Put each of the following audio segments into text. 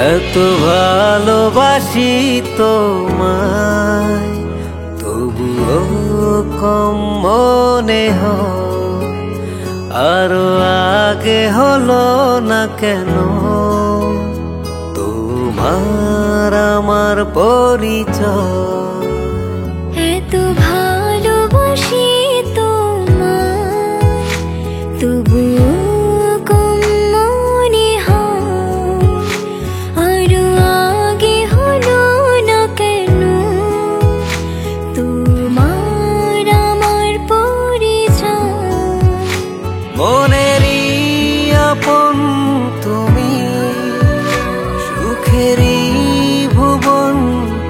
এত ভালোবাসি তোমায়, তবুও কম মনে হয়। আরো আগে হলো না কেন তোমার আমার পরিচয়? এত ভালোবাসি তোমায়, তবুও কম মনে হয়। আরো আগে হলো না কেন তোমার আমার পরিচয়? মনেরই আপন তুমি, সুখেরই ভুবন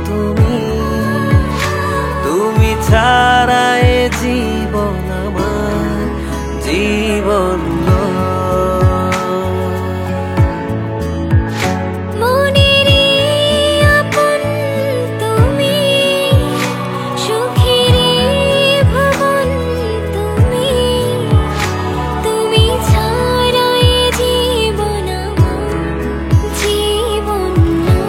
তুমি, তুমি ছাড়া এ জীবন আমার জীবন নয়। মনেরই আপন তুমি, সুখেরই ভুবন তুমি, তুমি ছাড়া এ জীবন আমার জীবন নয়।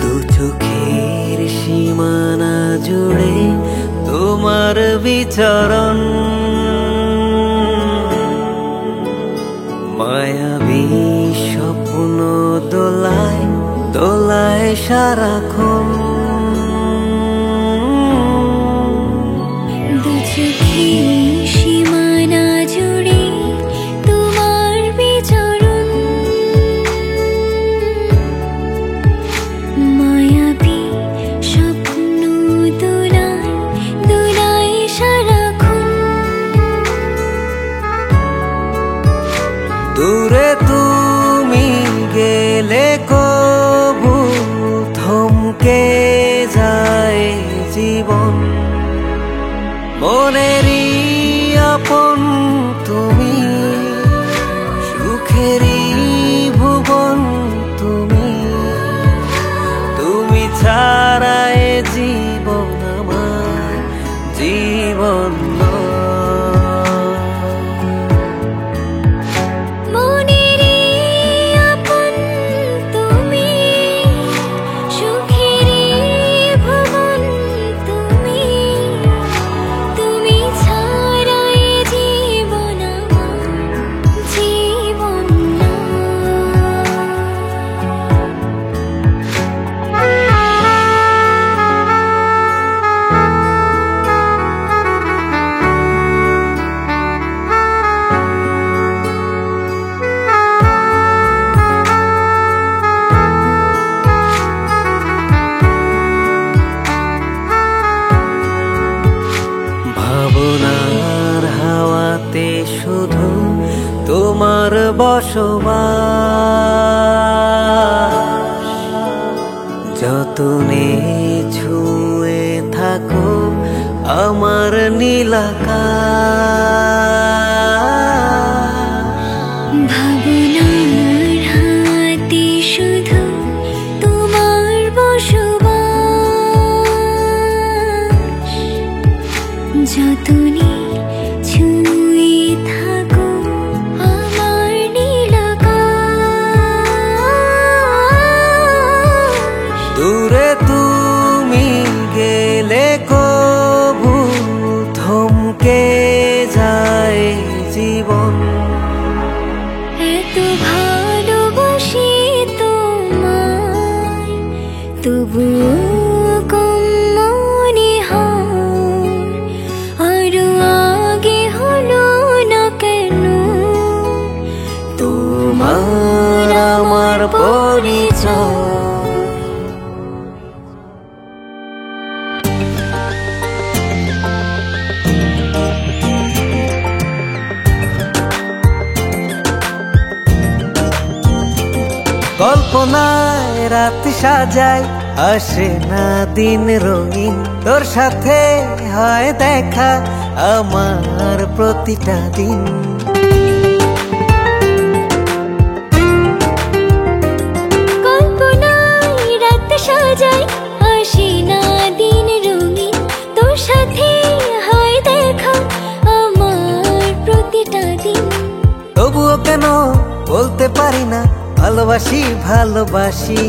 দু চোখের সীমানা জুড়ে তোমার বিচরণ, মায়াবী স্বপ্ন দোলায় দোলায় সারাক্ষণ। দু চোখের সীমানা জুড়ে তোমার বিচরণ, মায়াবী স্বপ্ন দোলায় দোলায় সারাক্ষণ। দূরে তুমি গেলে কবু থমকে যায় জীবন। মনেরই আপন তুমি, সুখেরই ভুবন তুমি, তুমি ছাড়া এ জীবন আমার জীবন নয়। মনেরই আপন তুমি, সুখেরই ভুবন তুমি, তুমি ছাড়া এ জীবন আমার জীবন ভাবনার হাওয়াতে শুধু তোমার বসবাস, যতনে ছুঁয়ে থাকো আমার নীলাকাশ। ভাবনার হাতে শুধু তোমার বসবাস, যতনে ছুঁয়ে থাকো আমার নীলাকাশ। দূরে তুমি গেলে কবু থমকে যায় জীবন। এত ভালোবাসি তোমায়, তবুও কম মনে হয়। আরো আগে হলো না কেন তোমার আমার পরিচয়? কল্পনায় রাত সাজাই আসে না দিন রঙিন, তোর সাথে হয় দেখা আমার প্রতিটা দিন। কল্পনায় রাত সাজাই, আসে না দিন রঙিন, তোর সাথে হয় দেখা আমার প্রতিটা দিন। তবুও কেন বলতে পারি না ভালোবাসি ভালোবাসি,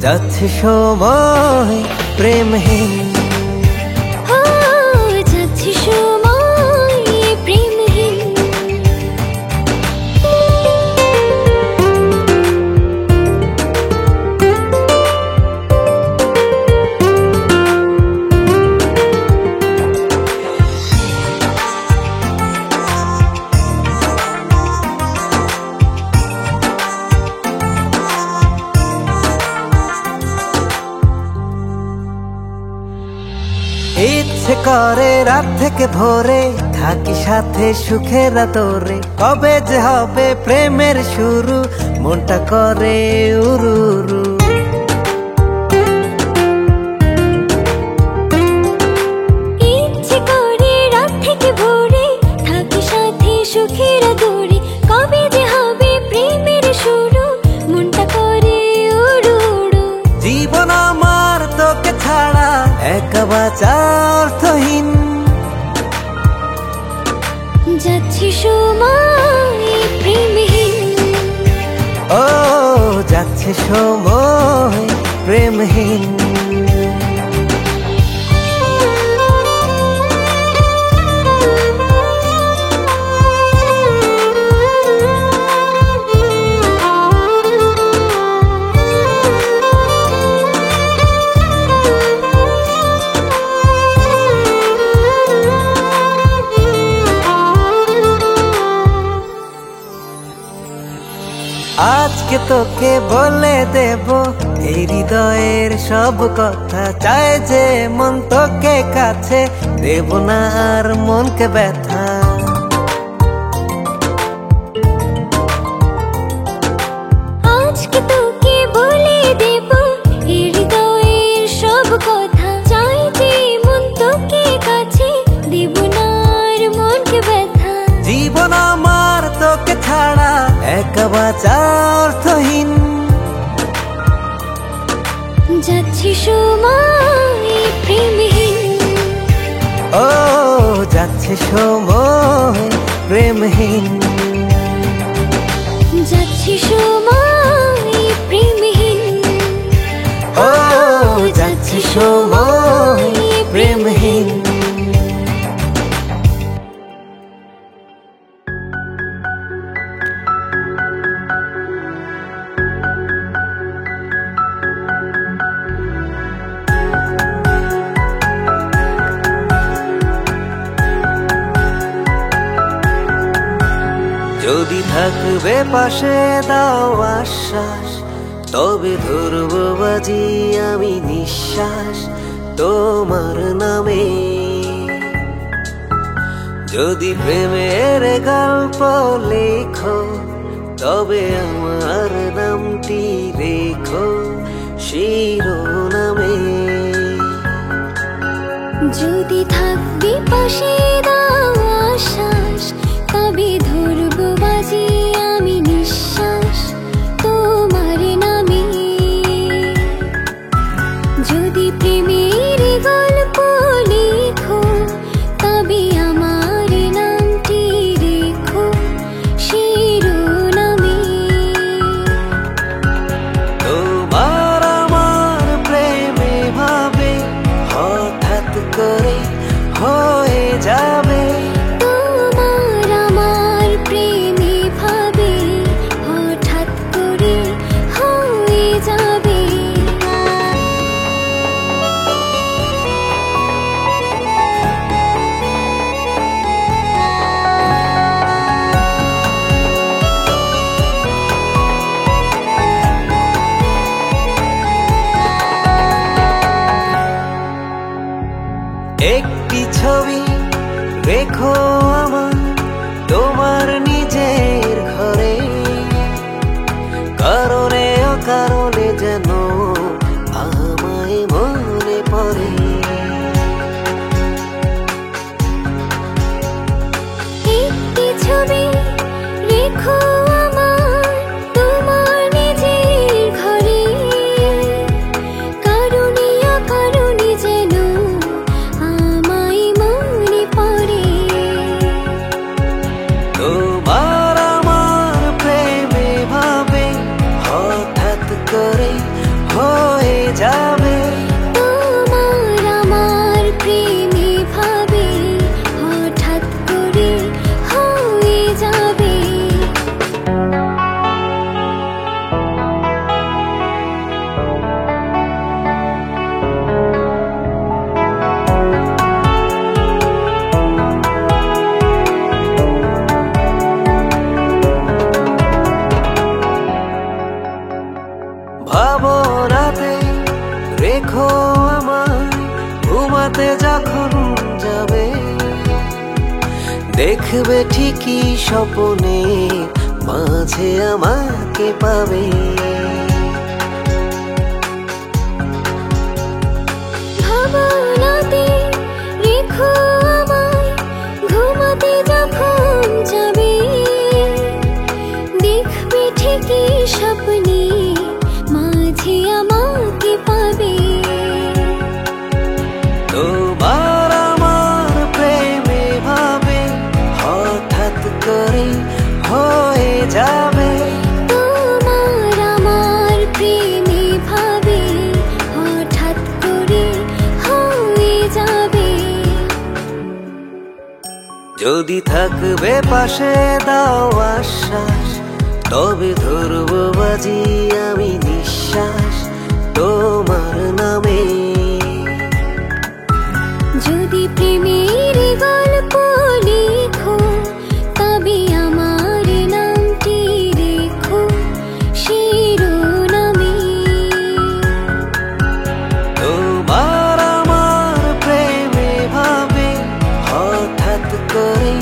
যাচ্ছে সময় প্রেমহীন। ও যাচ্ছে সময় প্রেমহীন। ইচ্ছে করে রাত থেকে ভোরে থাকি সাথে সুখের তোরে, কবে যে হবে প্রেমের শুরু মনটা করে উরু উরু। ইচ্ছে করে রাত থেকে ভোরে থাকি সাথে সুখের দূরে, কবে যে হবে প্রেমের শুরু মনটা করে উড়ু উড়ু। জীবন আমার তোকে ছাড়া একা বাঁচা অর্থহীন, যাচ্ছে সময় প্রেমহীন। ও যাচ্ছে সময় প্রেমহীন। আজকে তোকে বলে দেব এই হৃদয়ের সব কথা, চাই যে মন তোকে কাছে, দেব না আর মনকে ব্যথা। আজকে তোকে বলে দেব হৃদয়ের সব কথা, চাই যে মন তোকে কাছে, দেব না আর মনকে ব্যথা। জীবন আমার তোকে ছাড়া একা বাঁচা অর্থহীন, যাচ্ছে সময় প্রেমহীন। ও যাচ্ছে সময় প্রেমহীন, যাচ্ছে সময় প্রেমহীন। ও যাচ্ছে সময় প্রেমহীন। যদি থাকবে পাশে দাও আশ্বাস, তবে ধরবো বাজি আমি নিঃশ্বাস তোমার নামে। যদি প্রেমের গল্প লেখো, তবে আমার নামটি রেখো শিরোনামে। যদি থাকবি পাশে দাও আশ্বাস, তবে ধরবো বাজি আমি নিঃশ্বাস তোমার নামে। যদি প্রেমের গল্প লেখো, তবে আমার নামটি রেখো শিরোনামে। তোমার আমার প্রেমে ভাবে হঠাৎ করে হয়ে যাবে, তোমার আমার প্রেমে ভাবে হঠাৎ করে হয়ে যাবে। একটি ছবি রেখো আমার তোমার নিজের ঘরে, কারণে অকারণে যেন আমার রেখো আমায় ঘুমাতে যখন যাবে, দেখবে ঠিকই স্বপ্নে মাঝে আমাকে পাবে। ভাবনাতে রেখো আমায় ঘুমাতে যখন যাবে, দেখবে ঠিকই স্বপ্নে মাঝে আমাকে পাবে। তোমার আমার প্রেমে ভাবে হঠাৎ করে হয়ে যাবে, তোমার আমার প্রেমে ভাবে হঠাৎ করে হয়ে যাবে। যদি থাকবে পাশে দাও আশ্বাস, তবে ধরবো বাজি আমি নিঃশ্বাস তোমার নামে। যদি প্রেমের গল্প লেখো, তবে আমার নামটি রেখো শিরোনামে। তোমার আমার প্রেমে ভাবে হঠাৎ করে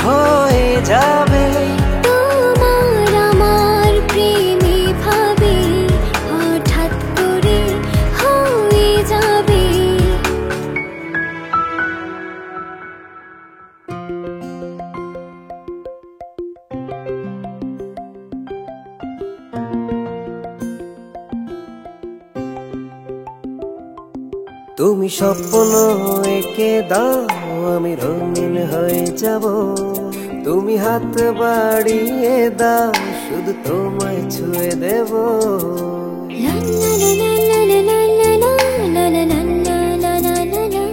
হয়ে যাবে, তোমার আমার প্রেমে ভাবে হঠাৎ করে হয়ে যাবে। তুমি স্বপ্ন এঁকে দাও আমি রঙিন হয়ে যাব, তুমি হাত বাড়িয়ে দাও শুধু তোমায় ছুঁয়ে দেব। লা লা লা লা লা লা লা লা লা লা লা লা লা লা লা।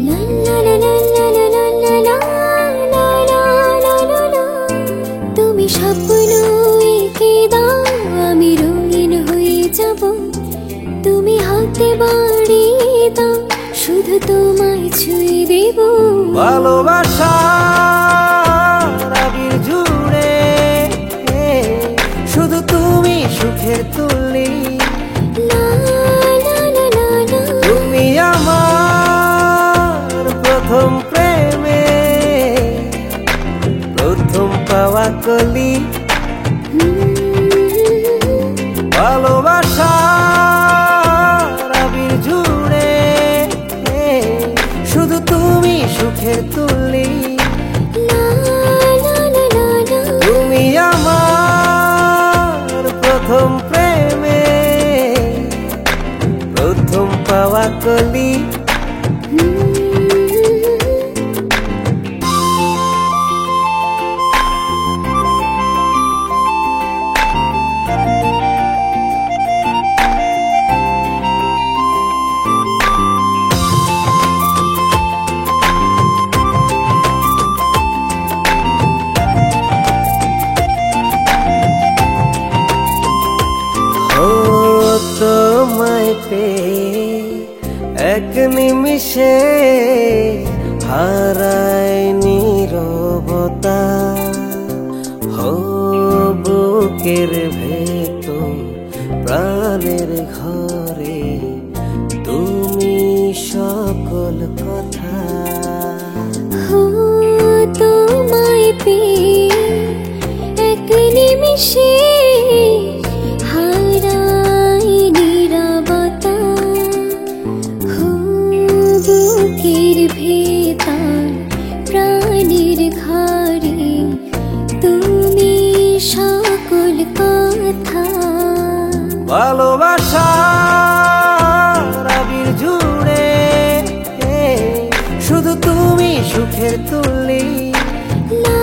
লা লা লা লা লা লা লা লা লা লা লা লা লা। তুমি স্বপ্ন এঁকে দাও আমি রঙিন হয়ে যাব, তুমি হাতে বাড়িয়ে দাও শুধু তোমায় ছুঁয়ে দেব। ভালোবাসার আবির জুড়ে শুধু তুমি সুখের তুলি, লা লা লা লা লা। তুমি আমার প্রথম প্রেমে প্রথম পাওয়া কলি। ভালোবাসার আবির জুড়ে শুধু তুমি সুখের তুলি, লা লা লা লা লা। তুমি আমার প্রথম প্রেমে প্রথম পাওয়া কলি। তোমায় পেয়ে এক নিমিষে হারায় নীরবতা, বুকের ভেতর প্রাণের ঘরে তুমি সকল কথা। তোমায় পেয়ে এক নিমিষে হারাই নীরবতা, বুকের ভেতর প্রাণের ঘরে তুমি সকল কথা। ভালোবাসার আবির জুড়ে শুধু তুমি সুখের তুলি, লা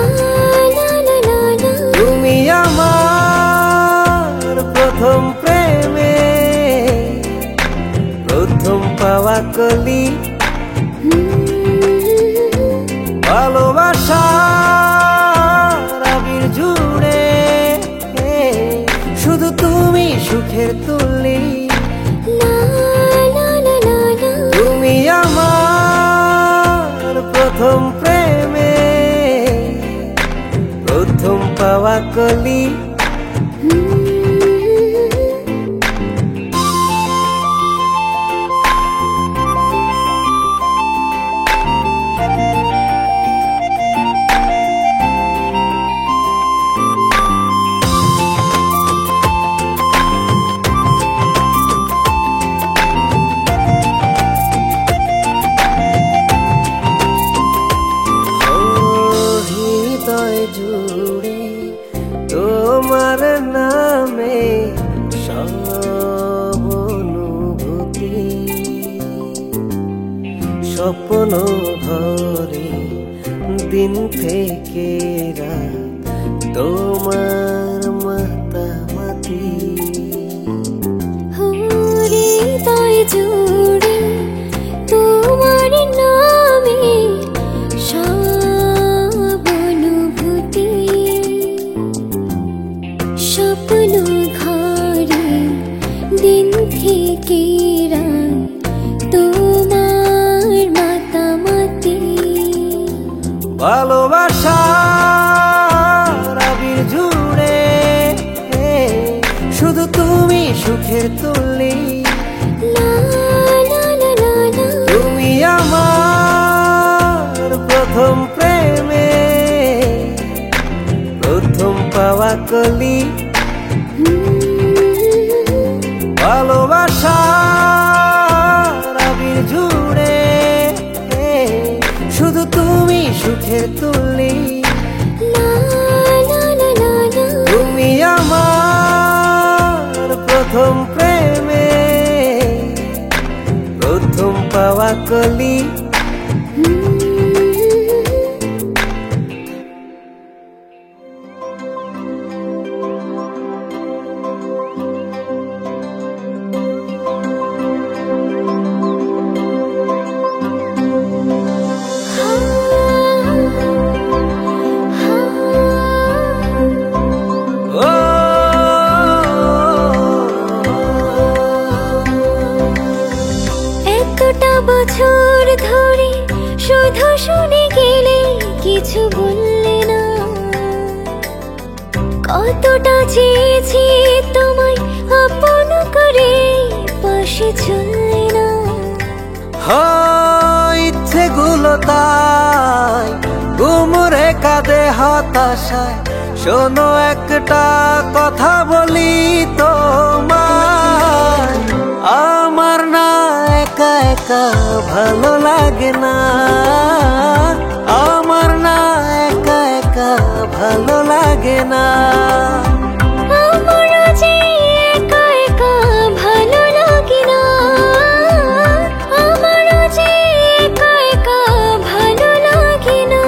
লা লা লা লা। তুমি আমার প্রথম প্রেমে প্রথম পাওয়া কলি। ভালোবাসার আবির জুড়ে শুধু তুমি সুখের তুলি, লা লা লা লা লা। তুমি আমার প্রথম প্রেমে প্রথম পাওয়া কলি। স্বপ্ন ঘরে দিন থেকে রাত তোমার মাতামাতি হৃদয় জুড়ে তোমার নামে সব অনুভূতি স্বপ্ন ঘরে দিন থেকে রাত তোমার মাতামাতি ভালোবাসার আবির জুড়ে শুধু তুমি সুখের তুলি লা লা লা লা লা। তুমি আমার প্রথম প্রেমে প্রথম পাওয়া কলি ভালোবাসার আবির জুড়ে শুধু তুমি সুখের তুলি লা লা লা লা লা। তুমি আমার প্রথম প্রেমে প্রথম পাওয়া কলি এতটা বছর ধরে শুধু শুনে গেলে কিছু বললে না কতটা চেয়েছি তোমায় আপন করে পাশে চললে না ইচ্ছেগুলো তাই গুমরে কাঁদে হতাশায় শোনো একটা কথা বলি তোমায় আমার না একা একা ভালো লাগে না আমার না একা একা ভালো লাগে না আমারও যে একা একা ভালো লাগে না আমারও যে একা একা ভালো লাগে না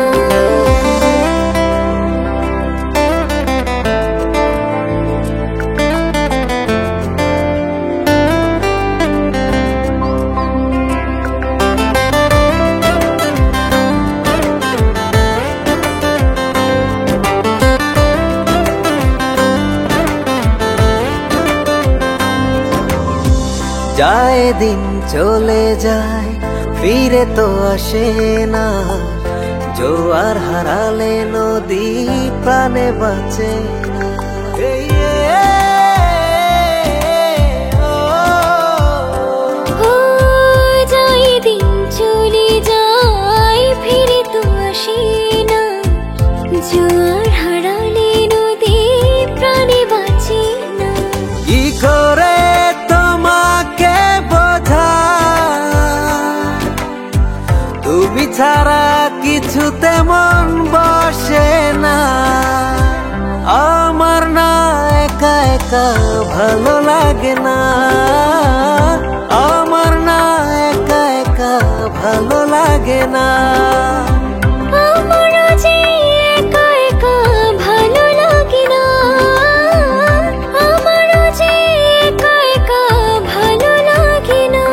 যায় দিন চলে যায় ফিরে তো আসে না জোয়ার হারালে নদী প্রাণে বাঁচে না ও যায় দিন চলে যায় ফিরে তো আসে না জোয়ার হারালে নদী প্রাণে বাঁচে না কি করে তোমাকে বোঝা তুমি ছাড়া কিছু তেমন বসে না আমার না একা একা ভালো লাগে না আমার না একা একা ভালো লাগে না আমারও যে একা একা ভালো লাগে না আমারও যে একা একা ভালো লাগে না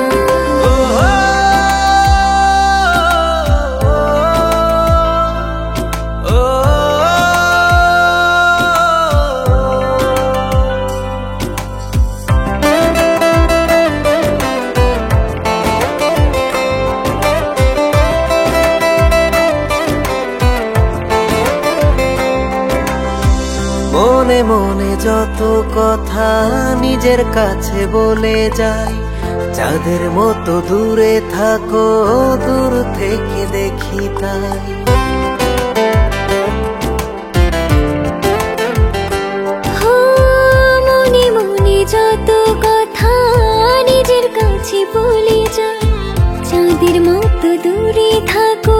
মনে মনে যত কথা নিজের কাছে বলে যাই যাদের মতো দূরে থাকো দূর থেকে দেখি তাই মনে মনে যত কথা নিজের কাছে বলে যায় চাঁদের মতো দূরে থাকো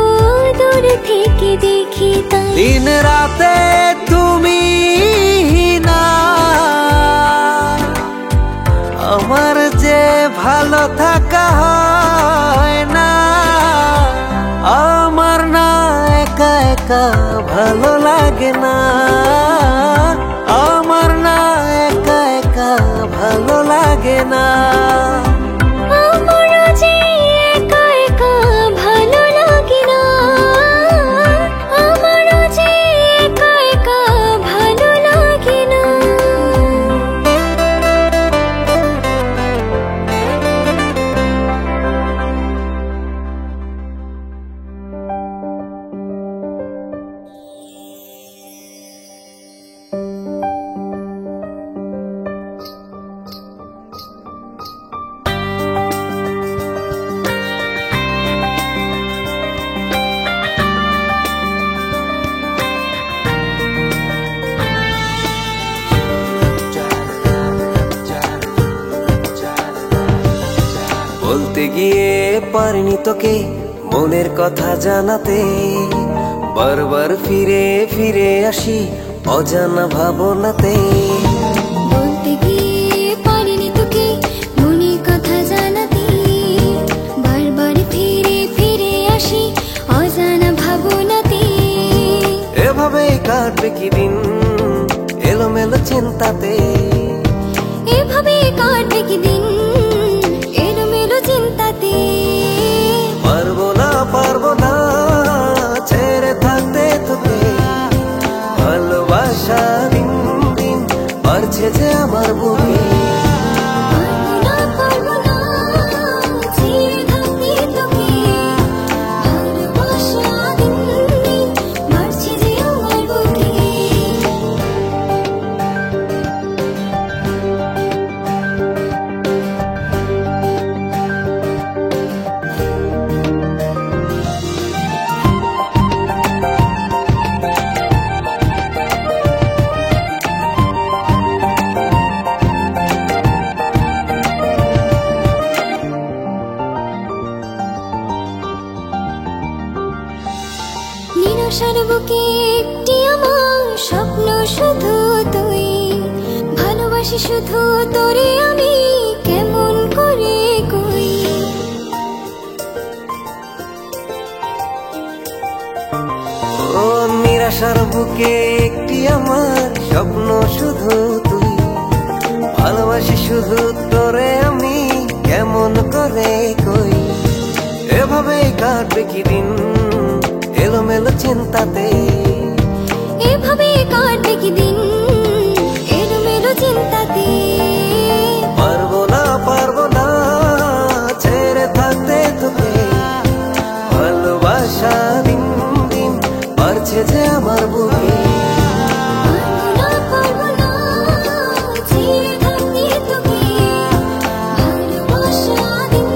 দূর থেকে দেখি তাই দিন রাতে তুমি না আমার যে ভালো থাকা হয় না একা ভালো লাগে না, আমার না একা একা ভালো লাগে না। আমারও যে একা একা ভালো লাগে না, আমারও যে একা একা ভালো লাগে না। বলতে গিয়ে পারিনি তোকে মনের কথা জানাতে, বারবার ফিরে ফিরে আসি অজানা ভাবনাতে। বলতে গিয়ে পারিনি তোকে মনের কথা জানাতে, বারবার ফিরে ফিরে আসি অজানা ভাবনাতে। এভাবেই কাটবে কি দিন এলোমেলো চিন্তাতে, এভাবে কাটবে কি দিন এলোমেলো চিন্তাতে। পারবো না ছেড়ে থাকতে তোকে, ভালোবাসা দিন দিন বাড়ছে যে আমার বুকে। পারবো না ছেড়ে থাকতে তোকে, ভালোবাসা দিন দিন বাড়ছে যে আমার বুকে। নিরাশার বুকে একটি আমার স্বপ্ন শুধু তুই, ভালোবাসি শুধু তোরে আমি কেমন করে কই। ও নিরাশার বুকে একটি আমার স্বপ্ন শুধু তুই, ভালোবাসি শুধু তোরে আমি কেমন করে কই। এভাবেই কাটবে কি দিন এলোমেলো চিন্তাতে, এভাবে কাটবে কি দিন এলোমেলো চিন্তাতে। পারবো না ছেড়ে থাকতে তোকে, ভালোবাসা দিন দিন বাড়ছে যে আমার বুকে। পারবো না ছেড়ে থাকতে তোকে, ভালোবাসা দিন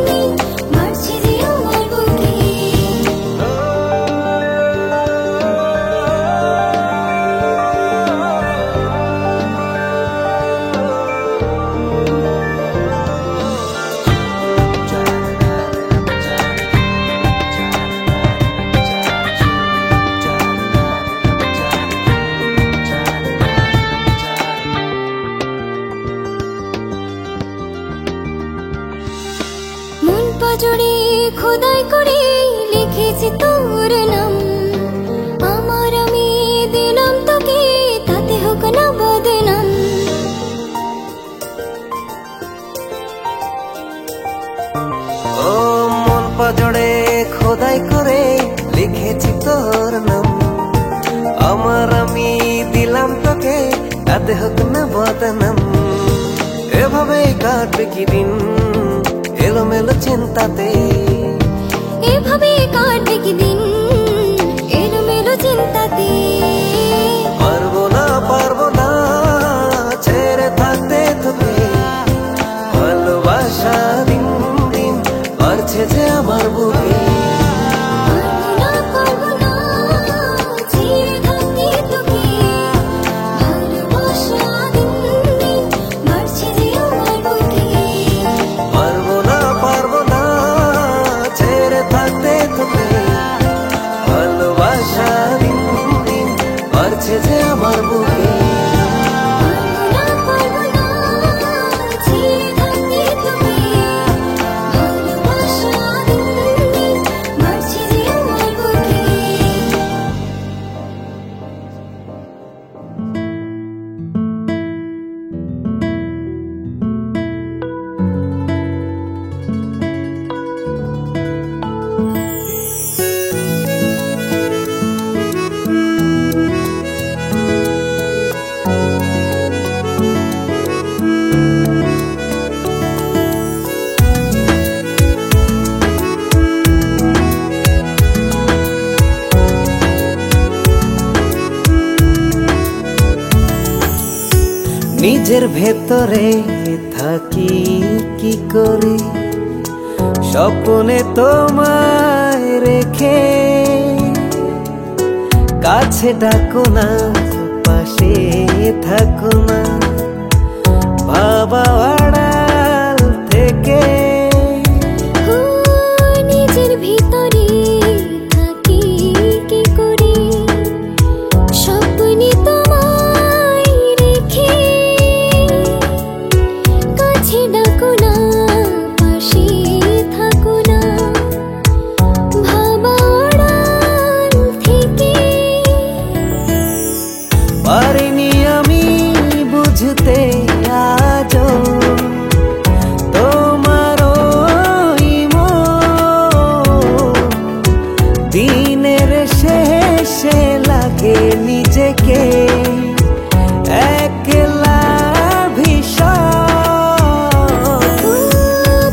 দিন বাড়ছে যে আমার বুকে। মন পাজরে খোদাই করে লিখেছি তোর নাম, আমার আমি দিলাম তোকে তাতে হোক না বদনাম। ও মন পাজড়ে খোদাই করে লিখেছি তোর নাম, আমার আমি দিলাম তোকে তাতে হোক না বদনাম। এভাবেই কাটবে কি দিন এলোমেলো চিন্তাতে, এভাবে কাটবে কি দিন এলোমেলো চিন্তাতে। পারবো না ছেড়ে থাকতে তোকে, ভালোবাসা দিন দিন বাড়ছে যে আমার বুকে। পারবো না ছেড়ে থাকতে তোকে, ভালোবাসা দিন দিন বাড়ছে যে আমার বুকে। পারবো না ছেড়ে থাকতে তোকে, ভালোবাসা দিন দিন বাড়ছে যে আমার বুকে। নিজের ভেতরে থাকি কি করে, স্বপ্নে তোমায় রেখে। কাছে ডাকো না, পাশে থাকো না, ভাবা আড়াল থেকে। নিজের ভিতরে থাকি কি করে, স্বপ্নে তোমায় রেখে। কাছে ডাকো না, পাশে থাকো না, ভাবা আড়াল থেকে। পারিনি আমি বুঝতে আজও তোমার ওই মন। দিনের শেষে লাগে নিজেকে একলা ভীষণ।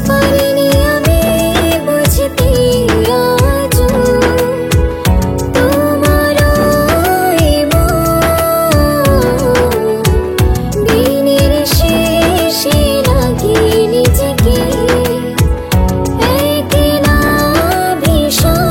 পারিনি আমি বুঝতে আজও তোমার ওই মন। দিনের শেষে লাগে নিজেকে একলা ভীষণ।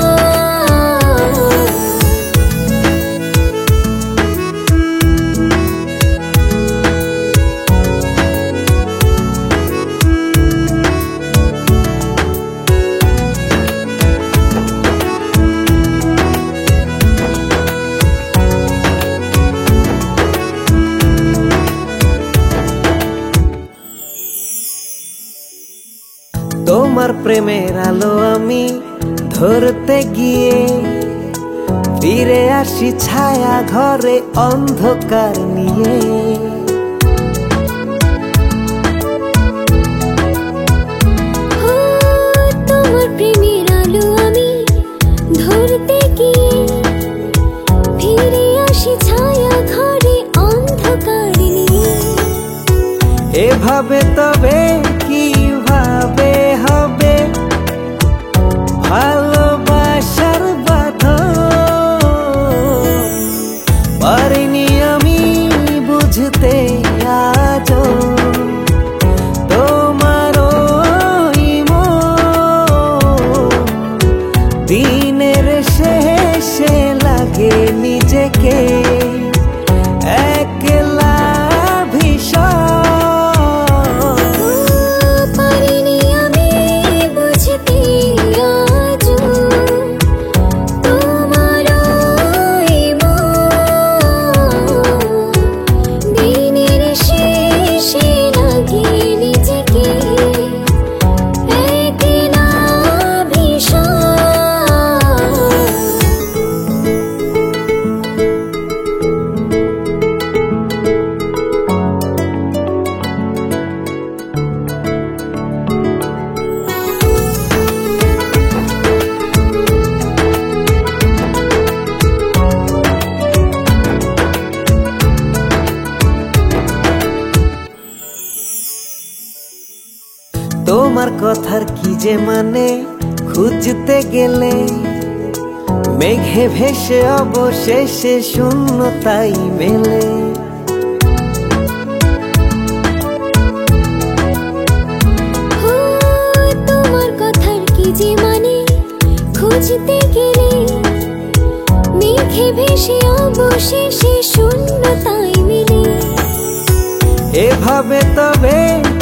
তোমার প্রেমের আলো আমি ধরতে গিয়ে ফিরে আসি ছায়া ঘরে অন্ধকার নিয়ে। তোমার প্রেমের আলো আমি ধরতে গিয়ে ফিরে আসি ছায়া ঘরে অন্ধকার নিয়ে। এভাবে তবে কিভাবে হবে ভালোবাসার বাঁধন। পারিনি আমি বুঝতে আজও তোমার ওই মন। দিনের শেষে লাগে নিজেকে একলা ভীষণ। পারিনি আমি বুঝতে আজও তোমার ওই মন। দিনের শেষে লাগে নিজেকে একলা ভীষণ। তোমার কথার কি যে মানে খুঁজতে গেলে মেঘে ভেসে অবশেষে শূন্যতাই মেলে। তোমার কথার কি যে মানে খুঁজতে গেলে মেঘে ভেসে অবশেষে শূন্যতাই মেলে। এভাবে তবে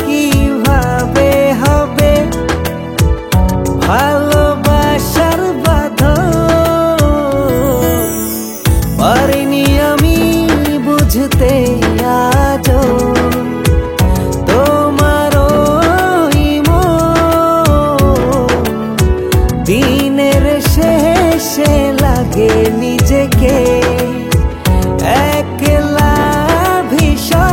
কিভাবে হবে ভালোবাসার বাঁধন। পারিনি আমি বুঝতে আজও তোমার ওই মন। দিনের শেষে লাগে নিজেকে একলা ভীষণ।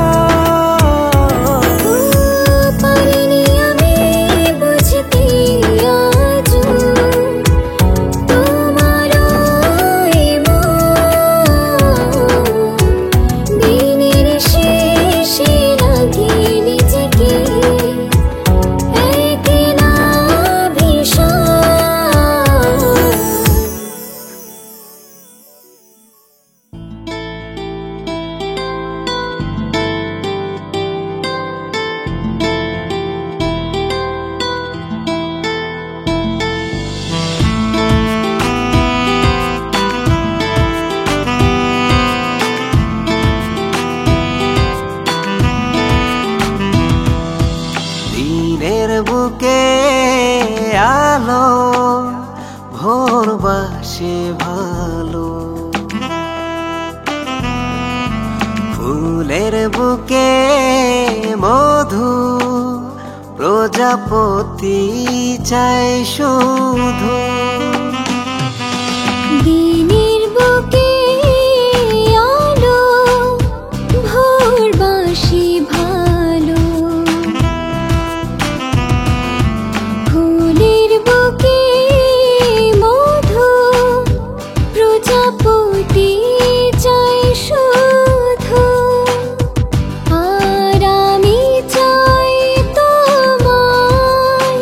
ভোরবাসে ভালো। ফুলের বুকে মধু প্রজাপতি চায় শুধু। দিনের বুকে আলো ভোরবাসি ভালো। ফুলের বুকে মধু প্রজাপতি চায় শুধু। আর আমি চাই তোমায়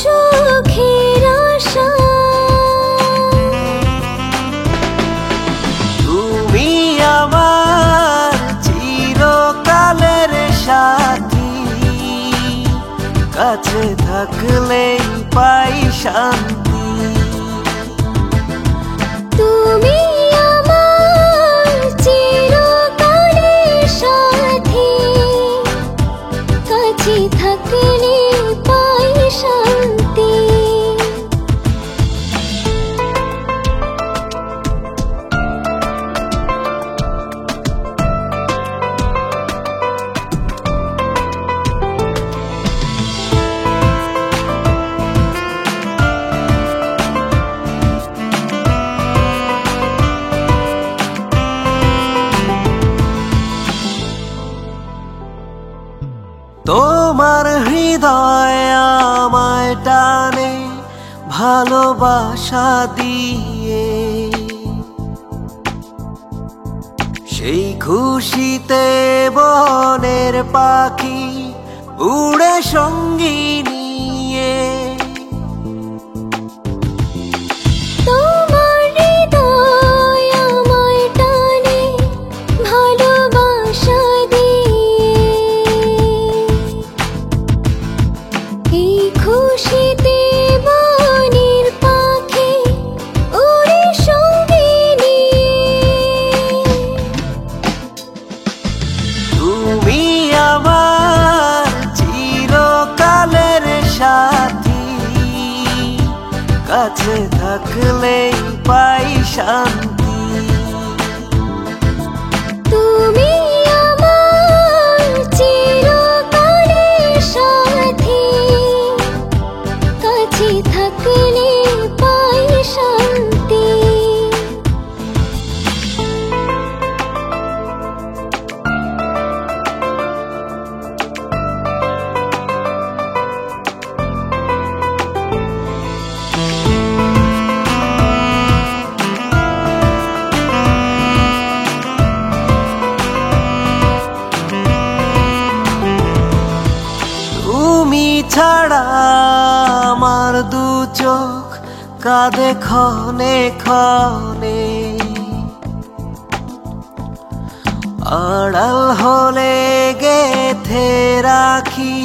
সুখের আশা। তুমি আমার চিরকালের সাথী, কাছে থাকলেই পাই শান্তি। তুমি আমার চিরকালের সাথী, কাছে থাকলে পাই শান্তি। তোমার হৃদয় আমায় টানে ভালোবাসা দিয়ে, সেই খুশিতে বনের পাখি উড়ে সঙ্গী নিয়ে। তোমার হৃদয় আমায় টানে ভালোবাসা দিয়ে, এই খুশিতে বনের পাখি উড়ে সঙ্গে নিয়ে। তুমি আমার চিরকালের সাথী, কাছে থাকলেই পাই শান্তি। তুমি আমার চিরকালের সাথী, কাছে থাকলে পাই শান্তি। তুমি ছাড়া আমার দু চোখ কাঁদে ক্ষণে ক্ষণে, আড়াল হলে গেথে রাখি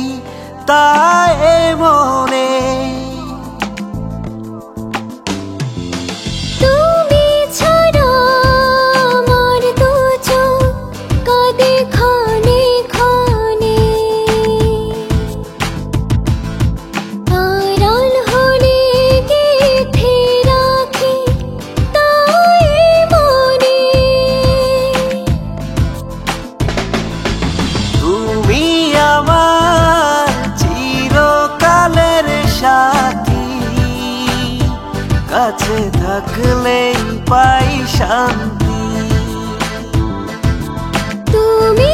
তাই মনে। তুমি ছাড়া আমার দু চোখ কাঁদে ক্ষণে ক্ষণে, আড়াল হলে গেথে রাখি তাই মনে। তুমি আমার চিরকালের সাথী, কাছে থাকলেই পাই শান্তি। তুমি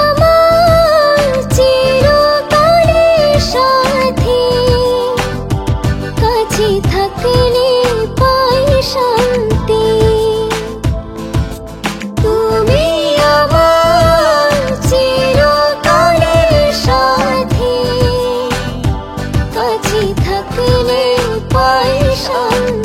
আমার চিরকালের সাথী, কাছে থাকলে পাই শান্তি। তুমি আমার চিরকালের সাথী, কাছে থাকলে পাই শান্তি।